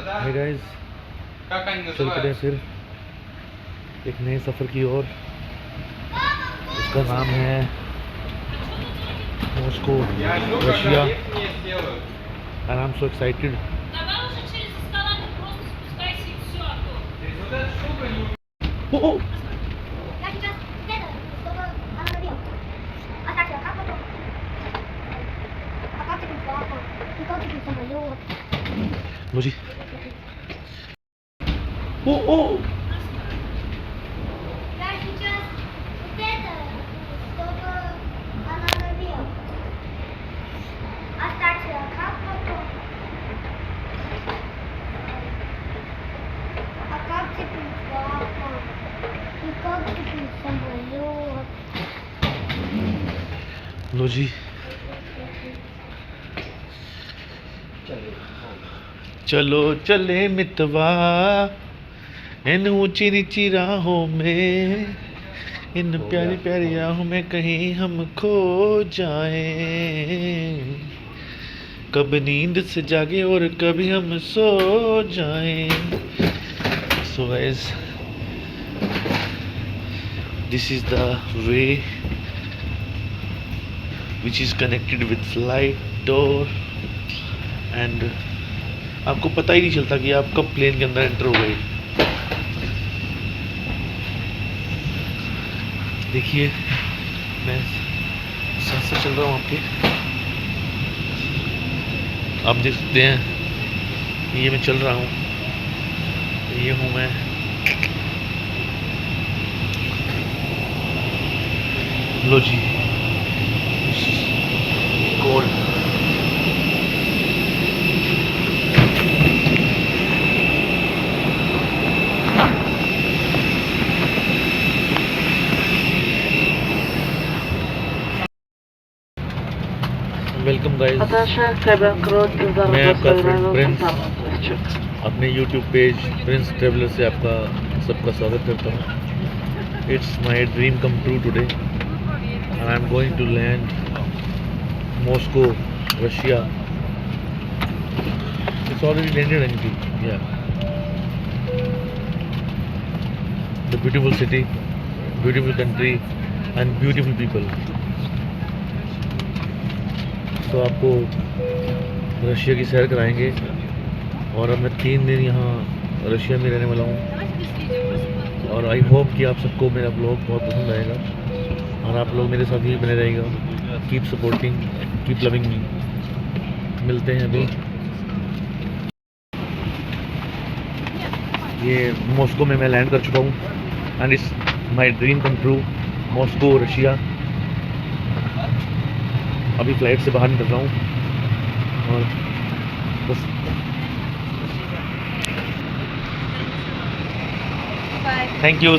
Hey guys, चल पड़े फिर एक नए सफ़र की ओर। उसका नाम है Moscow, Russia. And I'm so excited. Oh, oh. लो जी। Oh, oh. लो जी, चलो चले मितवा इन ऊंची नीची राहों में, इन प्यारी प्यारी राहों में कहीं हम खो जाएं, कब नींद से जागे और कभी हम सो जाएं। So guys, this is the way which is connected with flight door and आपको पता ही नहीं चलता कि आप कब प्लेन के अंदर एंटर हो गए। देखिए, मैं साथ साथ चल रहा हूँ आपके, आप देख सकते हैं ये मैं चल रहा हूँ, ये हूँ मैं। लो जी, कोल्ड वेलकम गाइस। मैं आपका फ्रेंड प्रिंस अपने यूट्यूब पेज प्रिंस ट्रेवलर से आपका सबका स्वागत करता हूँ। It's my dream come true today and I am going to land Moscow, Russia. It's already landed and yeah the beautiful city, beautiful country and beautiful people. तो आपको Russia की सैर कराएंगे और अब मैं 3 दिन यहाँ रशिया में रहने वाला हूँ और आई होप कि आप सबको मेरा ब्लॉग बहुत पसंद आएगा और आप लोग मेरे साथ ही बने रहेगा। Keep supporting, keep loving me. मिलते हैं अभी। ये मॉस्को में मैं लैंड कर चुका हूँ and it's my dream come true, Moscow, Russia. अभी फ्लाइट से बाहर निकल रहा हूँ और बस थैंक यू।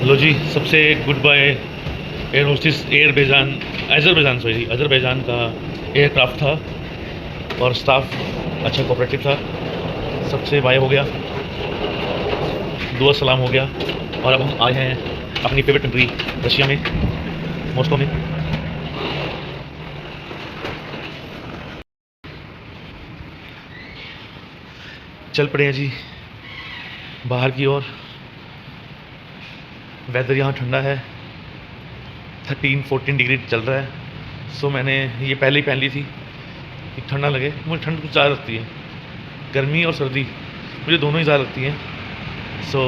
लो जी, सबसे good by air hostess Azerbaijan का एयरक्राफ्ट था और स्टाफ अच्छा कोऑपरेटिव था। सबसे बाय हो गया, दुआ सलाम हो गया और अब हम आए हैं अपनी फेवरेट कंट्री रशिया में, मॉस्को में। चल पड़े हैं जी बाहर की ओर। वेदर यहाँ ठंडा है, 13-14 डिग्री चल रहा है। सो मैंने ये पहले ही पहन ली थी कि ठंडा लगे। मुझे ठंड कुछ ज़्यादा लगती है, गर्मी और सर्दी मुझे दोनों ही ज़्यादा लगती हैं। सो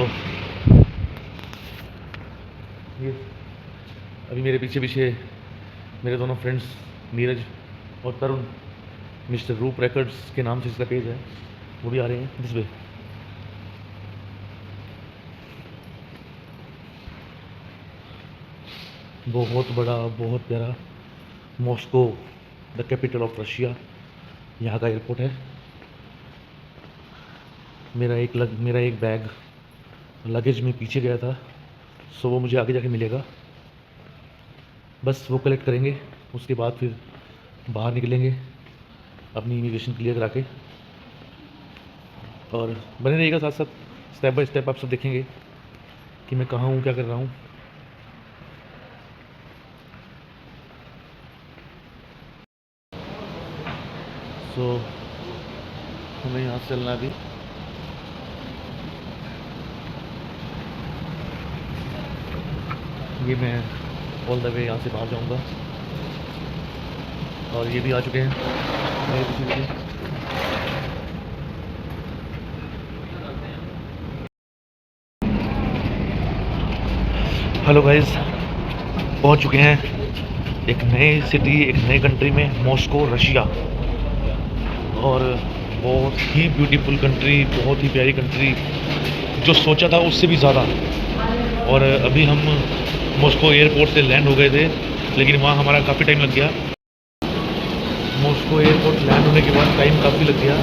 ये अभी मेरे पीछे मेरे दोनों फ्रेंड्स नीरज और तरुण, मिस्टर रूप रिकॉर्ड्स के नाम से इसका पेज है, वो भी आ रहे हैं दिस वे। बहुत बड़ा, बहुत प्यारा Moscow, the capital of Russia, यहाँ का एयरपोर्ट है। मेरा एक बैग लगेज में पीछे गया था, सो वो मुझे आगे जाके मिलेगा। बस वो कलेक्ट करेंगे, उसके बाद फिर बाहर निकलेंगे अपनी इमिग्रेशन क्लियर करा के। और बने रहिएगा साथ साथ, स्टेप बाय स्टेप आप सब देखेंगे कि मैं कहाँ हूँ, क्या कर रहा हूँ। सो हमें यहाँ से चलना अभी। ये मैं ऑल द वे यहाँ से बाहर जाऊँगा और ये भी आ चुके हैं मेरे पीछे। हेलो गाइस, पहुँच चुके हैं एक नए सिटी, एक नए कंट्री में, मॉस्को, रशिया। और बहुत ही ब्यूटीफुल कंट्री, बहुत ही प्यारी कंट्री, जो सोचा था उससे भी ज़्यादा। और अभी हम मॉस्को एयरपोर्ट से लैंड हो गए थे, लेकिन वहाँ हमारा काफ़ी टाइम लग गया। मॉस्को एयरपोर्ट लैंड होने के बाद टाइम काफ़ी लग गया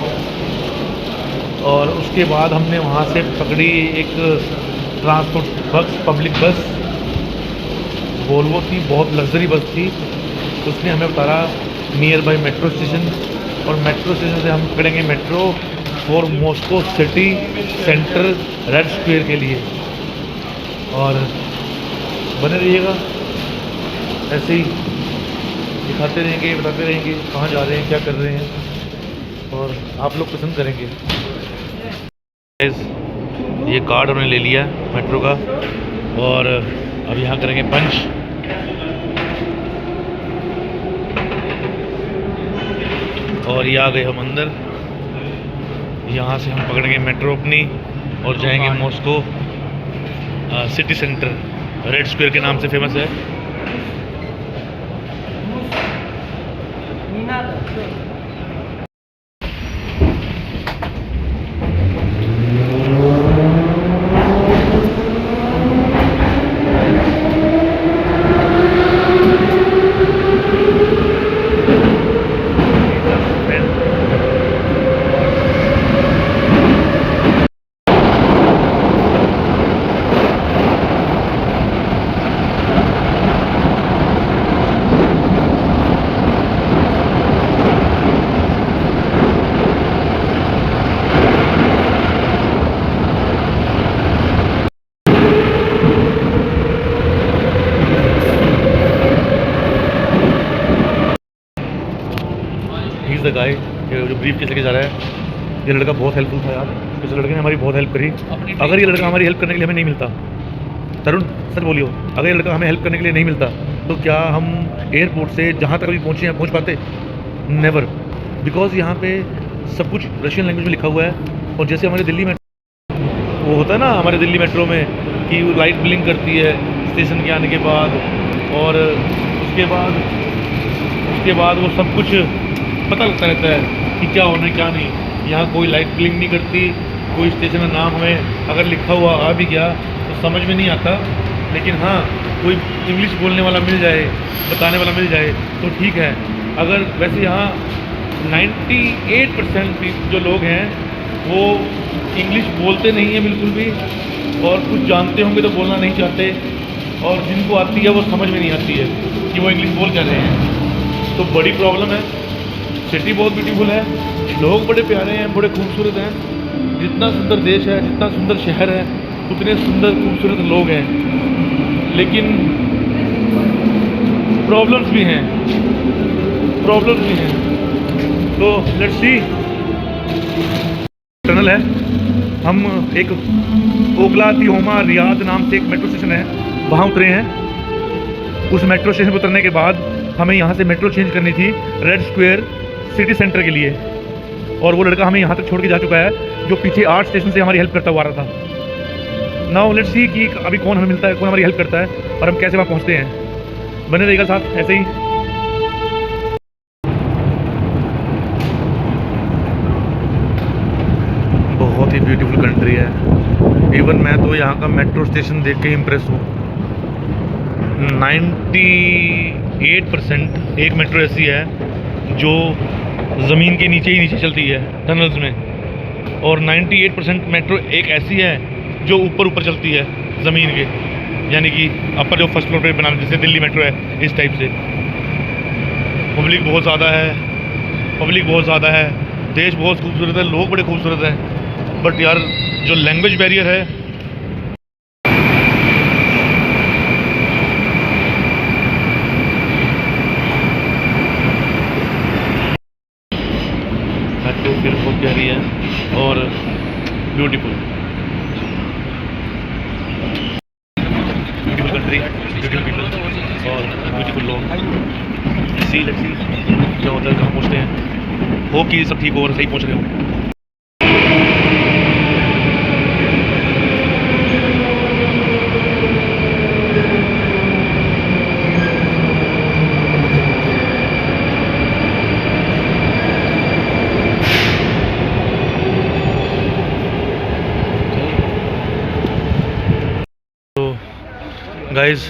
और उसके बाद हमने वहाँ से पकड़ी एक ट्रांसपोर्ट बस, पब्लिक बस, वोल्वो थी, बहुत लग्जरी बस थी। उसने हमें उतारा नियर बाई मेट्रो स्टेशन और मेट्रो स्टेशन से हम पकड़ेंगे metro for Moscow city centre red square के लिए। और बने रहिएगा, ऐसे ही दिखाते रहेंगे, बताते रहेंगे कहाँ जा रहे हैं, क्या कर रहे हैं, और आप लोग पसंद करेंगे। ये कार्ड उन्होंने ले लिया मेट्रो का और अब यहाँ करेंगे पंच। और ये आ गए हम अंदर। यहाँ से हम पकड़ेंगे मेट्रो अपनी और जाएंगे Moscow city centre, red square के नाम से फेमस है। द गाय जो ब्रीफ केस लेके जा रहा है। ये लड़का बहुत हेल्पफुल था यार, इस लड़के ने हमारी बहुत हेल्प करी। अगर ये लड़का हमारी हेल्प करने के लिए हमें नहीं मिलता, तरुण सच बोलियो, अगर ये लड़का हमें हेल्प करने के लिए नहीं मिलता तो क्या हम एयरपोर्ट से जहाँ तक अभी पहुँचे हैं पहुँच पाते? नेवर। बिकॉज यहाँ पे सब कुछ रशियन लैंग्वेज में लिखा हुआ है। और जैसे हमारे दिल्ली में वो होता है ना, हमारे दिल्ली मेट्रो में कि लाइट ब्लिंक करती है स्टेशन के आने के बाद, और उसके बाद वो सब कुछ पता लगता रहता है कि क्या होना है क्या नहीं। यहाँ कोई लाइट ब्लिंक नहीं करती, कोई स्टेशन का नाम हमें अगर लिखा हुआ आ भी गया तो समझ में नहीं आता। लेकिन हाँ, कोई इंग्लिश बोलने वाला मिल जाए, बताने वाला मिल जाए तो ठीक है। अगर वैसे यहाँ 98% जो लोग हैं वो इंग्लिश बोलते नहीं हैं बिल्कुल भी, और कुछ जानते होंगे तो बोलना नहीं चाहते, और जिनको आती है वो समझ में नहीं आती है कि वो इंग्लिश बोल क्या रहे हैं। तो बड़ी प्रॉब्लम है। सिटी बहुत ब्यूटीफुल है, लोग बड़े प्यारे हैं, बड़े खूबसूरत हैं। जितना सुंदर देश है, जितना सुंदर शहर है, उतने सुंदर खूबसूरत लोग हैं। लेकिन प्रॉब्लम्स भी हैं। तो लेट्स सी। टनल है, हम एक ओक्लाहोमा रियाद नाम से एक मेट्रो स्टेशन है, वहाँ उतरे हैं। उस मेट्रो स्टेशन पर उतरने के बाद हमें यहाँ से मेट्रो चेंज करनी थी रेड स्क्वायर सिटी सेंटर के लिए, और वो लड़का हमें यहाँ तक छोड़ के जा चुका है, जो पीछे 8 स्टेशन से हमारी हेल्प करता हुआ आ रहा था। नाउ लेट्स सी कि अभी कौन हमें मिलता है, कौन हमारी हेल्प करता है और हम कैसे वहाँ पहुँचते हैं। बने रहेगा साथ ऐसे ही। बहुत ही ब्यूटीफुल कंट्री है। इवन मैं तो यहाँ का मेट्रो स्टेशन देख के इम्प्रेस हूँ। 98% एक मेट्रो ऐसी है जो ज़मीन के नीचे ही नीचे चलती है टनल्स में, और 98% मेट्रो एक ऐसी है जो ऊपर चलती है ज़मीन के, यानी कि अपर जो फर्स्ट फ्लोर पे बना, जैसे दिल्ली मेट्रो है इस टाइप से। पब्लिक बहुत ज़्यादा है, देश बहुत खूबसूरत है, लोग बड़े खूबसूरत हैं। बट यार जो लैंग्वेज बैरियर है कंट्री, ब्यूटीफुल पीपल और ब्यूटीफुल लोग। सी लेट्स सी क्या होता है, कहाँ पहुँचते हैं। होप कि सब ठीक हो और सही पहुँच रहे हो। गाइस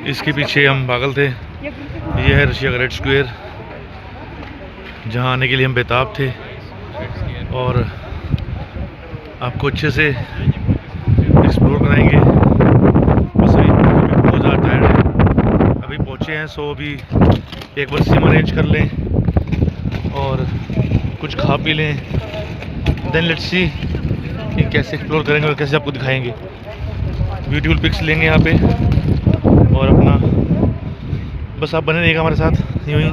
इसके पीछे हम पागल थे। ये है रशिया का रेड स्क्वायर, जहाँ आने के लिए हम बेताब थे और आपको अच्छे से एक्सप्लोर कराएंगे। बस अभी बहुत ज़्यादा टायर्ड है, अभी पहुँचे हैं, सो अभी एक बार सिम अरेंज कर लें और कुछ खा पी लें, देन लेट्स सी कि कैसे एक्सप्लोर करेंगे और कैसे आपको दिखाएंगे। ब्यूटीफुल पिक्स लेंगे यहाँ पे और अपना बस आप बने रहिएगा हमारे साथ यूँ ही।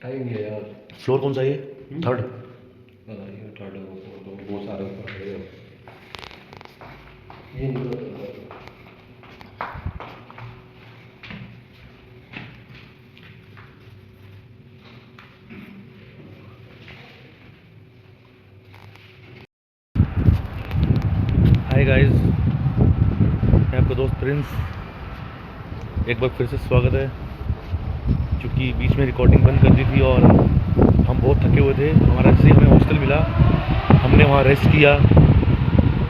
टाइम है यार। फ्लोर कौन सा है? थर्ड। ये थर्ड वो सारे ऊपर खड़े हो। ये निकल हाय गाइस, मैं आपका दोस्त प्रिंस, एक बार फिर से स्वागत है। क्योंकि बीच में रिकॉर्डिंग बंद कर दी थी और हम बहुत थके हुए थे। हमारा जैसे हमें हॉस्टल मिला, हमने वहाँ रेस्ट किया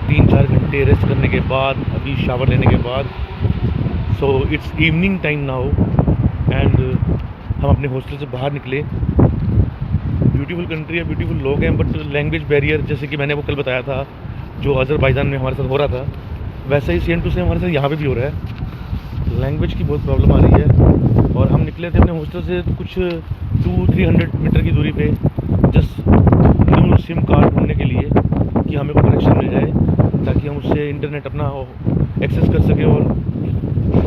3-4 घंटे। रेस्ट करने के बाद अभी शावर लेने के बाद so it's evening time now and हम अपने हॉस्टल से बाहर निकले। ब्यूटीफुल कंट्री है, ब्यूटीफुल लोग हैं, बट लैंग्वेज बैरियर, जैसे कि मैंने वो कल बताया था जो अज़रबैजान में हमारे साथ हो रहा था, वैसे ही सेम टू सेम हमारे साथ यहाँ पे भी हो रहा है। लैंग्वेज की बहुत प्रॉब्लम आ रही है और हम निकले थे अपने हॉस्टल से कुछ 200-300 मीटर की दूरी पे जस्ट न्यू सिम कार्ड ढूंढने के लिए कि हमें कोई कनेक्शन मिल जाए ताकि हम उससे इंटरनेट अपना एक्सेस कर सकें और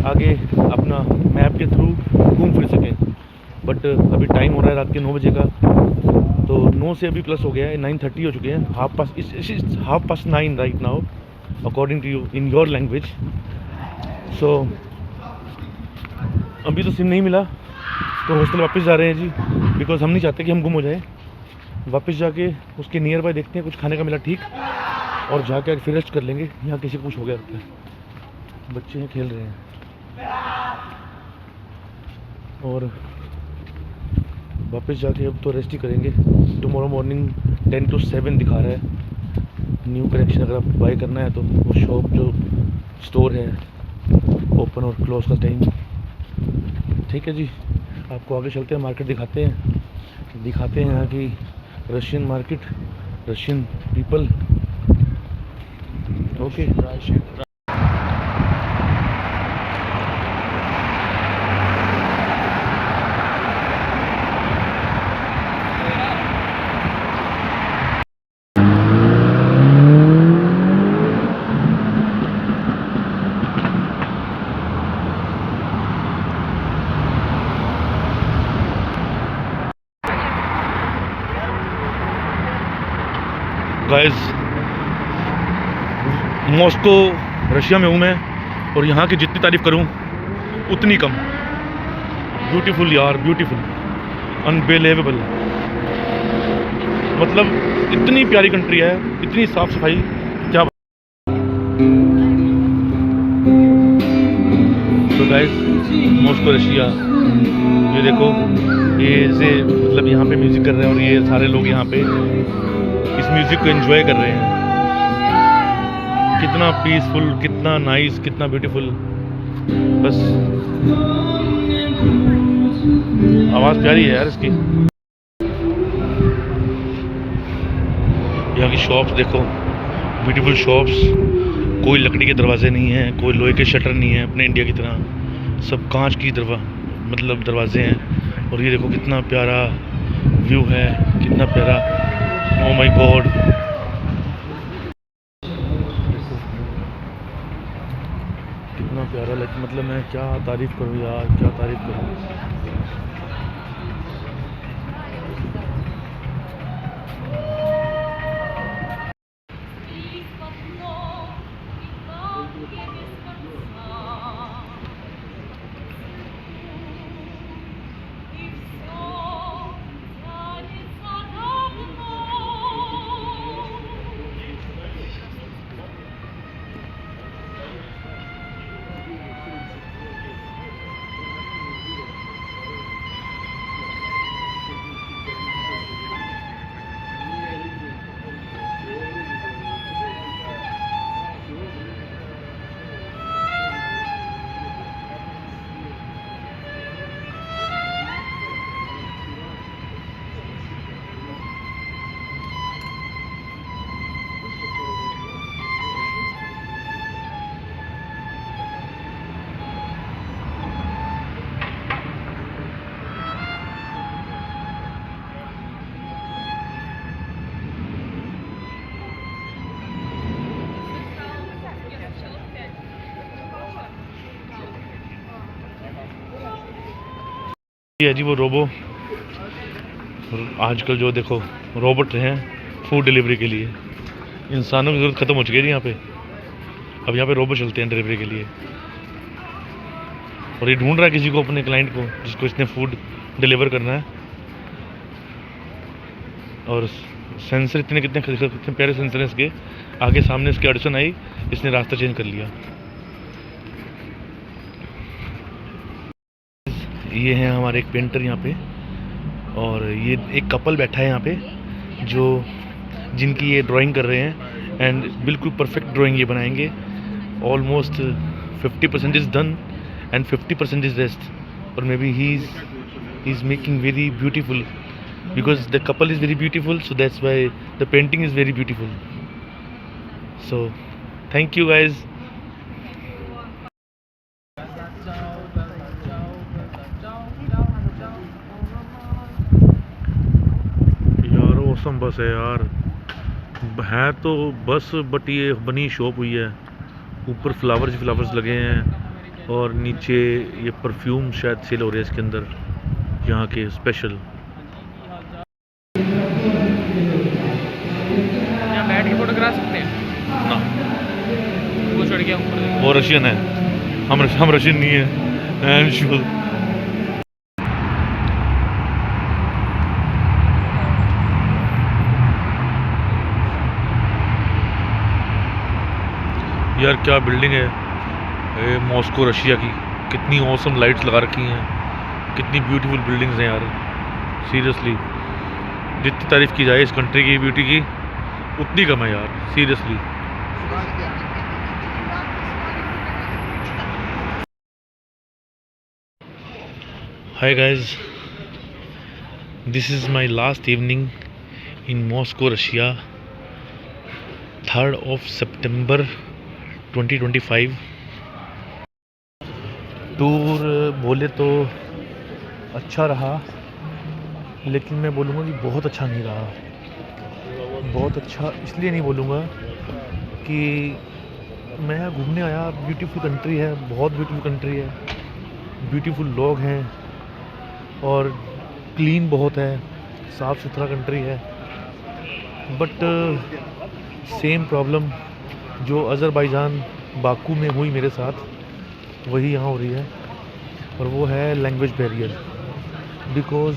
आगे अपना मैप के थ्रू घूम फिर सकें। बट अभी टाइम हो रहा है रात के 9 बजे का, तो 9 से अभी प्लस हो गया है, 9:30 हो चुके हैं। Half past 9 right now according to you in your language. So अभी तो सिम नहीं मिला तो हॉस्टल वापस जा रहे हैं जी, बिकॉज हम नहीं चाहते कि हम गुम हो जाए। वापस जाके उसके नियर बाय देखते हैं कुछ खाने का मिला ठीक, और जाके फिर रेस्ट कर लेंगे। यहाँ किसी को कुछ हो गया लगता है, बच्चे हैं खेल रहे हैं। और वापस जाके अब तो रेस्ट ही करेंगे। टुमारो मॉर्निंग 10 to 7 दिखा रहा है न्यू कनेक्शन। अगर आप बाय करना है तो वो शॉप जो स्टोर है ओपन और क्लोज का टाइम। ठीक है जी, आपको आगे चलते हैं, मार्केट दिखाते हैं यहाँ की Russian market, Russian people. Okay guys, Moscow Russia में हूँ मैं और यहाँ की जितनी तारीफ़ करूँ उतनी कम। ब्यूटीफुल यार, ब्यूटीफुल, अनबिलीवेबल। मतलब इतनी प्यारी कंट्री है, इतनी साफ़ सफाई, क्या। तो गाइस, मॉस्को रशिया, ये देखो, ये से मतलब यहाँ पे म्यूज़िक कर रहे हैं और ये सारे लोग यहाँ पे इस म्यूज़िक को एंजॉय कर रहे हैं। कितना पीसफुल, कितना नाइस, कितना ब्यूटीफुल। बस आवाज़ प्यारी है यार इसकी। यहाँ की शॉप्स देखो, ब्यूटीफुल शॉप्स। कोई लकड़ी के दरवाजे नहीं हैं, कोई लोहे के शटर नहीं है अपने इंडिया की तरह, सब कांच की दरवाजे हैं। और ये देखो कितना प्यारा व्यू है, कितना प्यारा। ओ माय गॉड, कितना प्यारा। मतलब मैं क्या तारीफ़ करूँ यार, क्या तारीफ़ करूँ। ये है जी वो रोबो, आजकल जो देखो रोबोट हैं फूड डिलीवरी के लिए। इंसानों की ज़रूरत ख़त्म हो चुकी है जी यहाँ पे, अब यहाँ पे रोबो चलते हैं डिलीवरी के लिए। और ये ढूंढ रहा है किसी को, अपने क्लाइंट को जिसको इसने फूड डिलीवर करना है। और सेंसर इतने कितने प्यारे सेंसर हैं इसके आगे, सामने इसकी अड़चन आई, इसने रास्ता चेंज कर लिया। ये है हमारे एक पेंटर यहाँ पे, और ये एक कपल बैठा है यहाँ पे जो जिनकी ये ड्राइंग कर रहे हैं, एंड बिल्कुल परफेक्ट ड्राइंग ये बनाएंगे। Almost 50% is done and 50% is rest, और maybe he is making very beautiful because the couple is very beautiful, so that's why the painting is very beautiful. So thank you guys. यार awesome बस है यार, है तो बस but ये बनी शॉप हुई है, ऊपर फ्लावर्स लगे हैं और नीचे ये परफ्यूम शायद सेल हो रहे हैं इसके अंदर, यहाँ के स्पेशल। बैठ के फोटो करा सकते हैं ना, वो चढ़ गया ऊपर। वो रशियन है, हम रशियन नहीं है। एंड शुड यार क्या बिल्डिंग है ये, मॉस्को रशिया की। कितनी औसम लाइट्स लगा रखी हैं, कितनी ब्यूटीफुल बिल्डिंग्स हैं यार। सीरियसली जितनी तारीफ़ की जाए इस कंट्री की ब्यूटी की उतनी कम है यार, seriously. Hi guys, this is my last evening in Moscow Russia, 3rd of September 2025। Tour बोले तो अच्छा रहा, लेकिन मैं बोलूँगा कि बहुत अच्छा नहीं रहा। बहुत अच्छा इसलिए नहीं बोलूँगा कि मैं यहाँ घूमने आया, ब्यूटीफुल कंट्री है, बहुत ब्यूटीफुल कंट्री है, ब्यूटीफुल लोग हैं और क्लीन बहुत है, साफ़ सुथरा कंट्री है। बट सेम प्रॉब्लम जो अज़रबैजान बाकू में हुई मेरे साथ, वही यहाँ हो रही है, और वो है language barrier. Because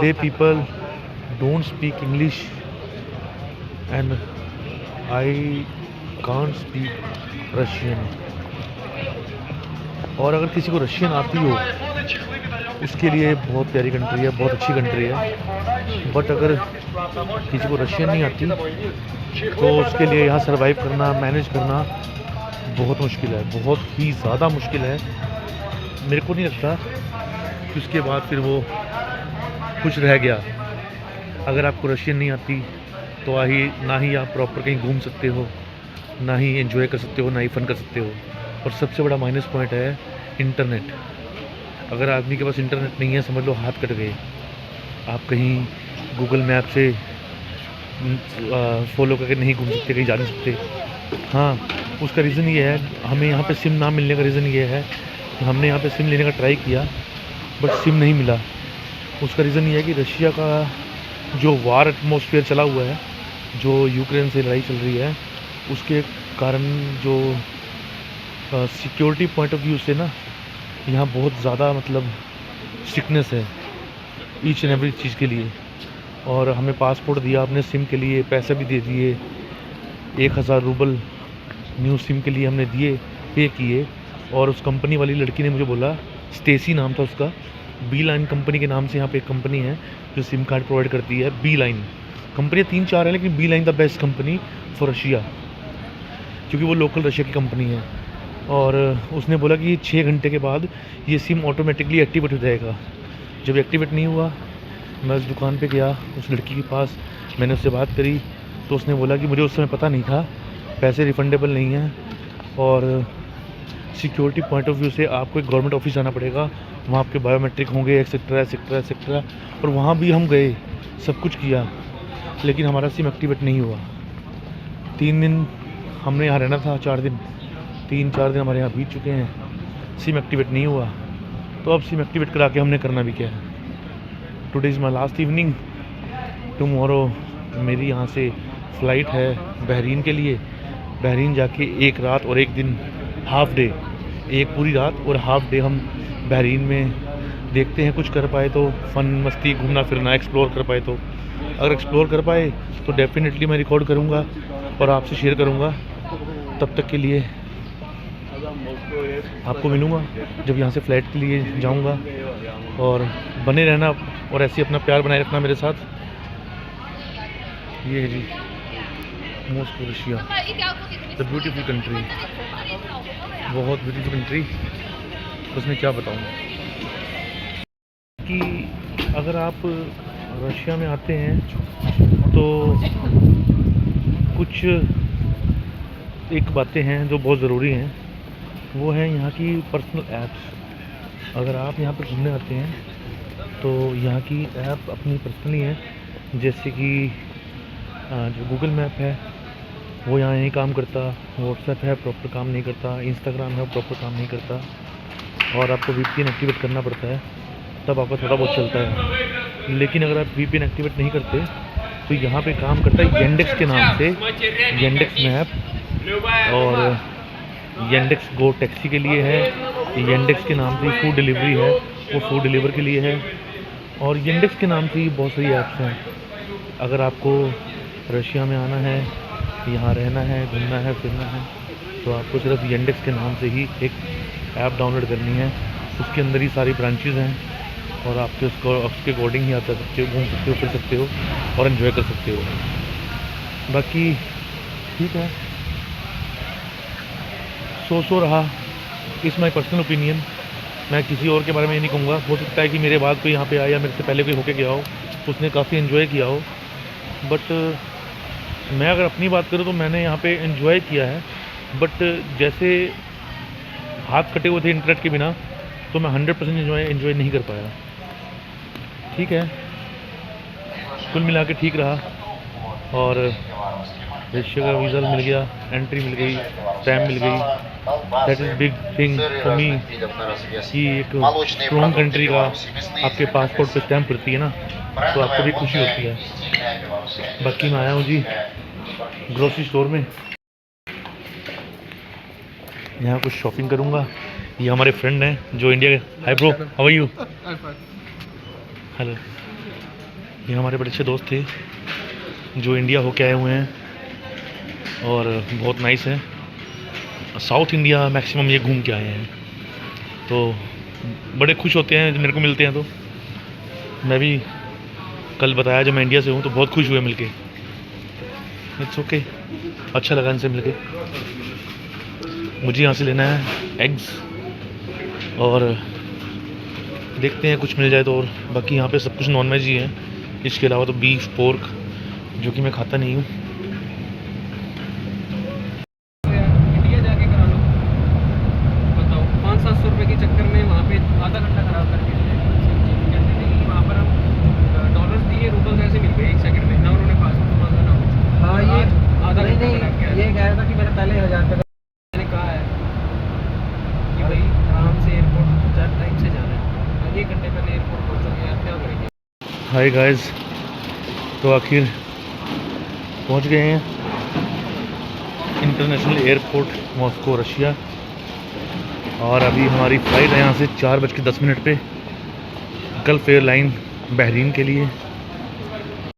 they people don't speak English and I can't speak Russian. और अगर किसी को रशियन आती हो उसके लिए बहुत प्यारी कंट्री है, बहुत अच्छी कंट्री है। बट अगर किसी को रशियन नहीं आती तो उसके लिए यहाँ सर्वाइव करना, मैनेज करना बहुत मुश्किल है, बहुत ही ज़्यादा मुश्किल है। मेरे को नहीं लगता कि उसके बाद फिर वो कुछ रह गया। अगर आपको रशियन नहीं आती तो ना ही आप प्रॉपर कहीं घूम सकते हो, ना ही एंजॉय कर सकते हो, ना ही फन कर सकते हो। और सबसे बड़ा माइनस पॉइंट है इंटरनेट। अगर आदमी के पास इंटरनेट नहीं है, समझ लो हाथ कट गए। आप कहीं गूगल मैप से फॉलो करके नहीं घूम सकते, कहीं जा नहीं सकते। हाँ, उसका रीज़न ये है, हमें यहाँ पे सिम ना मिलने का रीज़न ये है कि हमने यहाँ पे सिम लेने का ट्राई किया बट सिम नहीं मिला। उसका रीज़न ये है कि रशिया का जो वार एटमॉस्फेयर चला हुआ है, जो यूक्रेन से लड़ाई चल रही है, उसके कारण जो सिक्योरिटी पॉइंट ऑफ व्यू से ना यहाँ बहुत ज़्यादा मतलब स्ट्रिक्टनेस है ईच एंड एवरी चीज़ के लिए। और हमें पासपोर्ट दिया, अपने सिम के लिए पैसे भी दे दिए, 1000 रूबल न्यू सिम के लिए हमने दिए, पे किए। और उस कंपनी वाली लड़की ने मुझे बोला, स्टेसी नाम था उसका, बी लाइन कंपनी के नाम से यहाँ पे एक कंपनी है जो सिम कार्ड प्रोवाइड करती है। बी लाइन कंपनी 3-4 है, लेकिन Beeline the best company for Russia, क्योंकि वो लोकल रशिया की कंपनी है। और उसने बोला कि 6 घंटे के बाद ये सिम ऑटोमेटिकली एक्टिवेट हो जाएगा। जब एक्टिवेट नहीं हुआ, मैं उस दुकान पे गया, उस लड़की के पास, मैंने उससे बात करी तो उसने बोला कि मुझे उस समय पता नहीं था, पैसे रिफंडेबल नहीं हैं और सिक्योरिटी पॉइंट ऑफ व्यू से आपको एक गवर्नमेंट ऑफिस जाना पड़ेगा, वहाँ आपके बायोमेट्रिक होंगे, एक्सेट्रा एक्सेट्रा एक्सेट्रा। और वहाँ भी हम गए, सब कुछ किया, लेकिन हमारा सिम एक्टिवेट नहीं हुआ। 3 दिन हमने यहाँ रहना था, 4 दिन 3-4 दिन हमारे यहाँ बीत चुके हैं, सिम एक्टिवेट नहीं हुआ। तो अब सिम एक्टिवेट करा के हमने करना भी क्या है। Today is my last evening, tomorrow मेरी यहाँ से फ़्लाइट है बहरीन के लिए। बहरीन जाके एक रात और एक दिन, हाफ डे, एक पूरी रात और हाफ डे हम बहरीन में देखते हैं। कुछ कर पाए तो फ़न, मस्ती, घूमना फिरना, एक्सप्लोर कर पाए तो। अगर एक्सप्लोर कर पाए तो डेफिनेटली मैं रिकॉर्ड करूँगा और आपसे शेयर करूँगा। तब तक के लिए आपको मिलूँगा जब यहाँ से फ़्लाइट के लिए जाऊँगा। और बने रहना और ऐसे अपना प्यार बनाए रखना मेरे साथ। ये है जी Moscow Russia, the beautiful country, बहुत ब्यूटीफुल कंट्री। उसमें क्या बताऊँ कि अगर आप रशिया में आते हैं तो कुछ एक बातें हैं जो बहुत ज़रूरी हैं, वो है यहाँ की पर्सनल ऐप्स। अगर आप यहाँ पर घूमने आते हैं तो यहाँ की ऐप अपनी पर्सनली हैं, जैसे कि जो गूगल मैप है वो यहाँ नहीं काम करता, व्हाट्सएप है प्रॉपर काम नहीं करता, इंस्टाग्राम है प्रॉपर काम नहीं करता, और आपको VPN एक्टिवेट करना पड़ता है तब आपका थोड़ा बहुत चलता है। लेकिन अगर आप VPN एक्टिवेट नहीं करते तो यहाँ पे काम करता है येंडेक्स के नाम से, येंडेक्स मैप, और येंडेक्स गो टैक्सी के लिए है, येंडेक्स के नाम से फूड डिलीवरी है, वो फूड डिलीवर के लिए है, और येंडेक्स के नाम से ही बहुत सारी ऐप्स हैं। अगर आपको रशिया में आना है, यहाँ रहना है, घूमना है, फिरना है, तो आपको सिर्फ येंडेक्स के नाम से ही एक ऐप डाउनलोड करनी है। उसके अंदर ही सारी ब्रांचेज़ हैं और आपके उसके अकॉर्डिंग ही आता सकते हो, घूम सकते हो, फिर सकते हो और एंजॉय कर सकते हो। बाकी ठीक है, सो रहा, इस माई पर्सनल ओपिनियन। मैं किसी और के बारे में ये नहीं कहूँगा। हो सकता है कि मेरे बाद कोई यहाँ पे आया या मेरे से पहले कोई होके गया हो, उसने काफ़ी एंजॉय किया हो, बट मैं अगर अपनी बात करूँ तो मैंने यहाँ पे एंजॉय किया है, बट जैसे हाथ कटे हुए थे इंटरनेट के बिना, तो मैं 100% एंजॉय नहीं कर पाया। ठीक है, कुल मिला के ठीक रहा। और रशिया का वीज़ा मिल गया, एंट्री मिल गई, स्टैम्प मिल गई। That is big thing for me कि एक स्ट्रॉन्ग कंट्री का आपके पासपोर्ट पे स्टैम्प पड़ती है ना, तो आपको भी खुशी होती है। बाकी मैं आया हूँ जी ग्रोसरी स्टोर में, यहाँ कुछ शॉपिंग करूँगा। ये हमारे फ्रेंड हैं जो इंडिया के। Hi bro, how are you? Hello. ये हमारे बड़े अच्छे दोस्त थे जो इंडिया होके आए हुए हैं और बहुत नाइस है। साउथ इंडिया मैक्सिमम ये घूम के आए हैं, तो बड़े खुश होते हैं जब मेरे को मिलते हैं। तो मैं भी कल बताया जब मैं इंडिया से हूँ तो बहुत खुश हुए मिलके। इट्स ओके, अच्छा लगा इनसे मिलके। मुझे यहाँ से लेना है एग्स और देखते हैं कुछ मिल जाए तो। और बाकी यहाँ पे सब कुछ नॉन वेज ही है, इसके अलावा तो बीफ, पोर्क, जो कि मैं खाता नहीं हूँ। इंडिया जाके करा लो, बताओ 500-700 रुपये के चक्कर में वहाँ पे आधा घंटा खराब करके कहते नहीं। वहाँ पर हम डॉलर्स दिए, रूबल्स ऐसे मिल गए 1 सेकंड में ना, उन्होंने पासपोर्ट मांगा ना कुछ। हाँ, ये आधा नहीं घंटा खराब किया। ये कह रहा था कि मैंने पहले 1000 रुपये मैंने कहा है कि भाई आराम से एयरपोर्ट टाइम से जाना है, 1 घंटे पहले एयरपोर्ट पहुँचोगे यार, क्या करेंगे। हाय गाइस, तो आखिर पहुंच गए हैं इंटरनेशनल एयरपोर्ट मॉस्को रशिया। और अभी हमारी फ़्लाइट है यहाँ से 4:10 पे गल्फ़ एयरलाइन बहरीन के लिए।